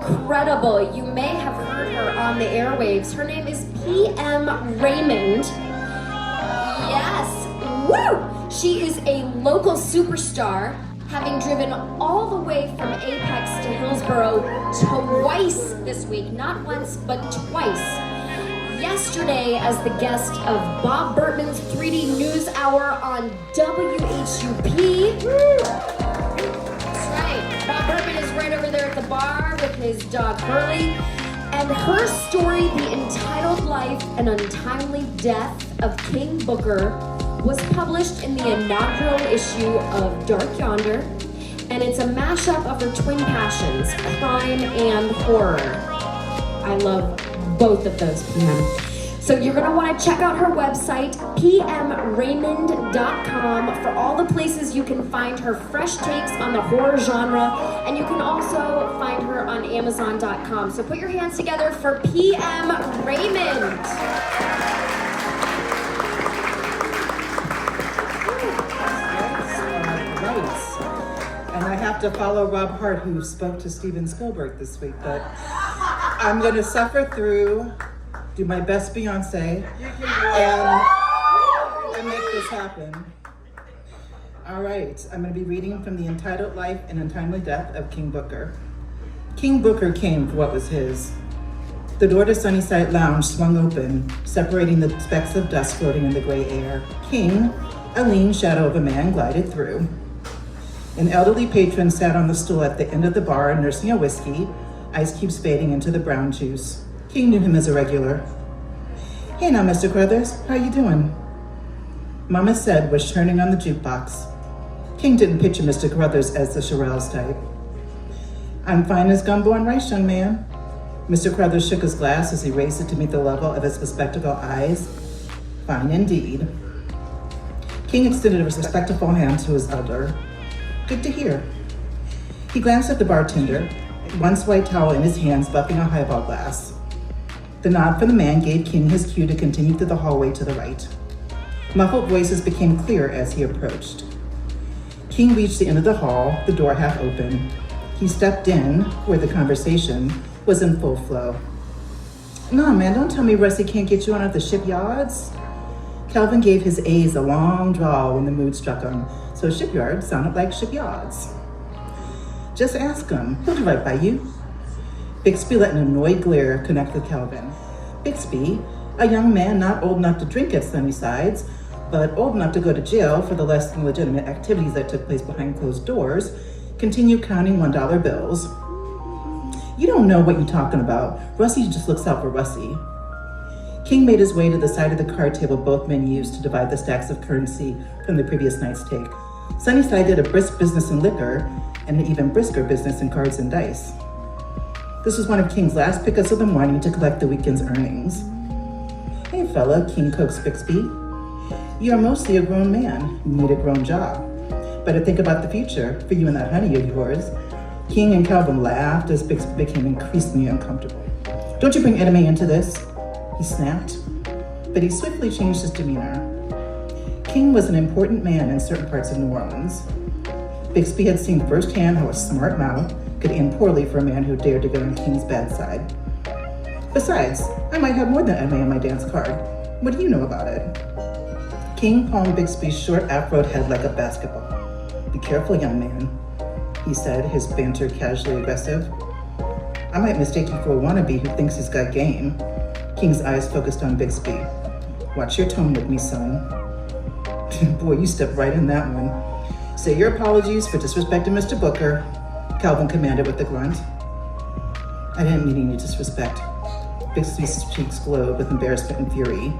incredible. You may have heard her on the airwaves. Her name is P.M. Raymond. Yes, woo! She is a local superstar, having driven all the way from Apex to Hillsborough twice this week. Not once, but twice. Yesterday as the guest of Bob Burtman's 3D News Hour on WHUP. That's right, Bob Burtman is right over there at the bar with his dog Hurley. And her story, The Entitled Life and Untimely Death of King Booker, was published in the inaugural issue of Dark Yonder. And it's a mashup of her twin passions, crime and horror. I love both of those, PM. So you're gonna wanna check out her website, pmraymond.com, for all the places you can find her fresh takes on the horror genre, and you can also find her on amazon.com. So put your hands together for PM Raymond. And I have to follow Rob Hart, who spoke to Steven Spielberg this week, but I'm gonna suffer through, do my best Beyonce, and make this happen. All right, I'm gonna be reading from The Entitled Life and Untimely Death of King Booker. King Booker came for what was his. The door to Sunnyside Lounge swung open, separating the specks of dust floating in the gray air. King, a lean shadow of a man, glided through. An elderly patron sat on the stool at the end of the bar, nursing a whiskey, ice cubes fading into the brown juice. King knew him as a regular. "Hey now, Mr. Crothers, how you doing?" Mama said was turning on the jukebox. King didn't picture Mr. Crothers as the Shirelles type. "I'm fine as gumbo and rice, young man." Mr. Crothers shook his glass as he raised it to meet the level of his bespectacled eyes. "Fine indeed." King extended a respectful hand to his elder. "Good to hear." He glanced at the bartender, one white towel in his hands, buffing a highball glass. The nod from the man gave King his cue to continue through the hallway to the right. Muffled voices became clear as he approached. King reached the end of the hall, the door half open. He stepped in, where the conversation was in full flow. "No, man, don't tell me Rusty can't get you on at the shipyards." Calvin gave his A's a long drawl when the mood struck him, so shipyard sounded like shipyards. "Just ask him. He'll do right by you." Bixby let an annoyed glare connect with Calvin. Bixby, a young man not old enough to drink at Sunnysides, but old enough to go to jail for the less than legitimate activities that took place behind closed doors, continued counting $1 bills. "You don't know what you're talking about. Rusty just looks out for Rusty." King made his way to the side of the card table both men used to divide the stacks of currency from the previous night's take. Sunnyside did a brisk business in liquor and an even brisker business in cards and dice. This was one of King's last pickups of the morning to collect the weekend's earnings. "Hey fella," King coaxed Bixby. "You're mostly a grown man. You need a grown job. Better think about the future for you and that honey of yours." King and Calvin laughed as Bixby became increasingly uncomfortable. "Don't you bring enemy into this?" he snapped, but he swiftly changed his demeanor. King was an important man in certain parts of New Orleans. Bixby had seen firsthand how a smart mouth could end poorly for a man who dared to get on King's bad side. "Besides, I might have more than MA on my dance card. What do you know about it?" King palmed Bixby's short afroed head like a basketball. "Be careful, young man," he said, his banter casually aggressive. "I might mistake you for a wannabe who thinks he's got game." King's eyes focused on Bixby. "Watch your tone with me, son." "Boy, you stepped right in that one. Say your apologies for disrespecting Mr. Booker," Calvin commanded with a grunt. "I didn't mean any disrespect." Bixby's cheeks glowed with embarrassment and fury.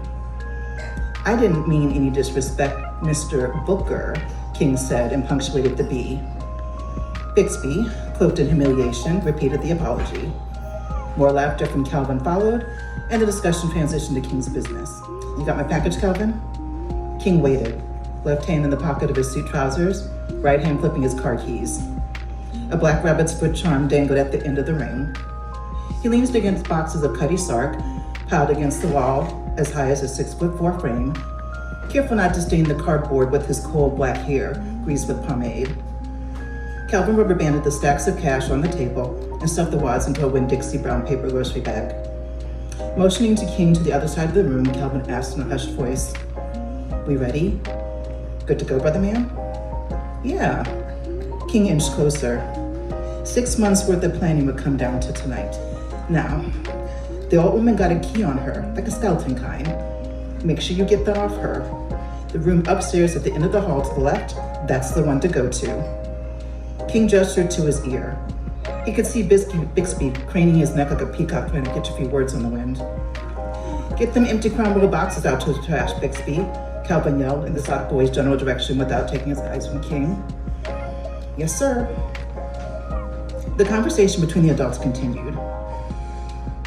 "I didn't mean any disrespect, Mr. Booker," King said and punctuated the B. Bixby, cloaked in humiliation, repeated the apology. More laughter from Calvin followed, and the discussion transitioned to King's business. "You got my package, Calvin?" King waited, left hand in the pocket of his suit trousers, right hand flipping his car keys. A black rabbit's foot charm dangled at the end of the ring. He leaned against boxes of Cutty Sark, piled against the wall as high as a 6'4" frame, careful not to stain the cardboard with his cold black hair, greased with pomade. Calvin rubber banded the stacks of cash on the table and stuffed the wads into a Winn-Dixie brown paper grocery bag. Motioning to King to the other side of the room, Calvin asked in a hushed voice, "We ready? Good to go, brother man?" "Yeah." King inched closer. 6 months worth of planning would come down to tonight. Now, the old woman got a key on her, like a skeleton kind. Make sure you get that off her. The room upstairs at the end of the hall to the left, that's the one to go to. King gestured to his ear. He could see Bixby craning his neck like a peacock trying to catch a few words on the wind. "Get them empty crown little boxes out to the trash, Bixby," Calvin yelled in the soft boy's general direction without taking his eyes from King. "Yes, sir." The conversation between the adults continued.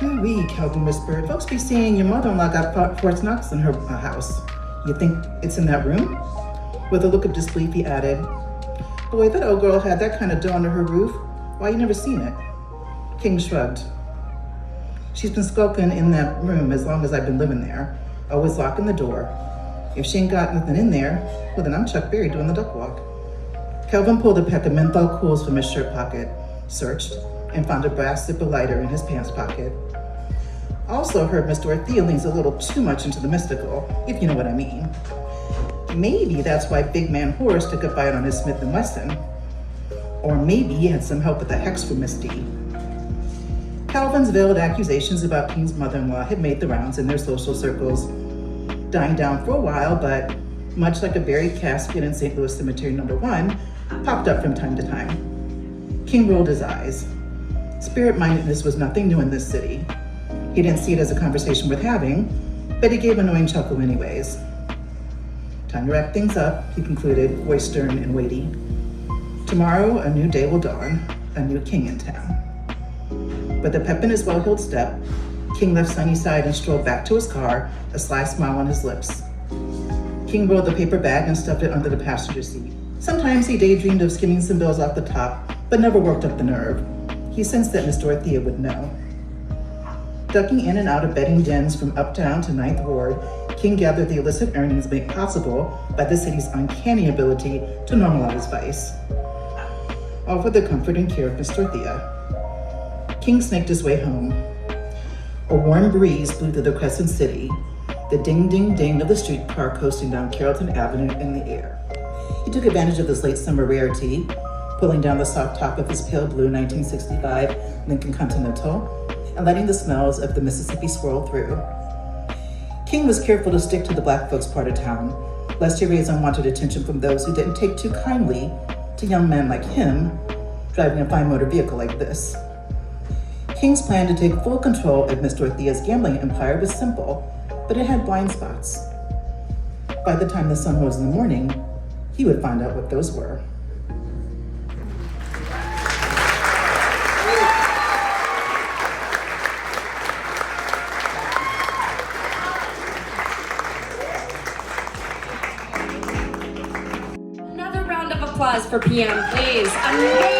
"Ooh-wee," Calvin whispered. "Folks be saying your mother-in-law got Fort Knox in her house. You think it's in that room?" With a look of disbelief, he added, "Boy, that old girl had that kind of dough under her roof. Why, you never seen it?" King shrugged. "She's been skulking in that room as long as I've been living there, always locking the door. If she ain't got nothing in there, well then I'm Chuck Berry doing the duck walk." Calvin pulled a pack of menthol cools from his shirt pocket, searched, and found a brass zipper lighter in his pants pocket. "Also heard Miss Dorothea leans a little too much into the mystical, if you know what I mean. Maybe that's why Big Man Horace took a bite on his Smith & Wesson. Or maybe he had some help with the hex from Miss D." Calvin's veiled accusations about King's mother-in-law had made the rounds in their social circles, dying down for a while, but much like a buried casket in St. Louis Cemetery No. 1, popped up from time to time. King rolled his eyes. Spirit-mindedness was nothing new in this city. He didn't see it as a conversation worth having, but he gave an annoying chuckle anyways. "Time to wrap things up," he concluded, voice stern and weighty. "Tomorrow, a new day will dawn, a new king in town." With a pep in his well-heeled step, King left Sunnyside and strolled back to his car, a sly smile on his lips. King rolled the paper bag and stuffed it under the passenger seat. Sometimes he daydreamed of skimming some bills off the top, but never worked up the nerve. He sensed that Miss Dorothea would know. Ducking in and out of betting dens from uptown to Ninth Ward, King gathered the illicit earnings made possible by the city's uncanny ability to normalize vice, all for the comfort and care of Miss Dorothea. King snaked his way home. A warm breeze blew through the Crescent City, the ding-ding-ding of the streetcar coasting down Carrollton Avenue in the air. He took advantage of this late summer rarity, pulling down the soft top of his pale blue 1965 Lincoln Continental and letting the smells of the Mississippi swirl through. King was careful to stick to the black folks part of town, lest he raise unwanted attention from those who didn't take too kindly to young men like him driving a fine motor vehicle like this. King's plan to take full control of Miss Dorothea's gambling empire was simple, but it had blind spots. By the time the sun rose in the morning, he would find out what those were. Another round of applause for PM, please. Amazing.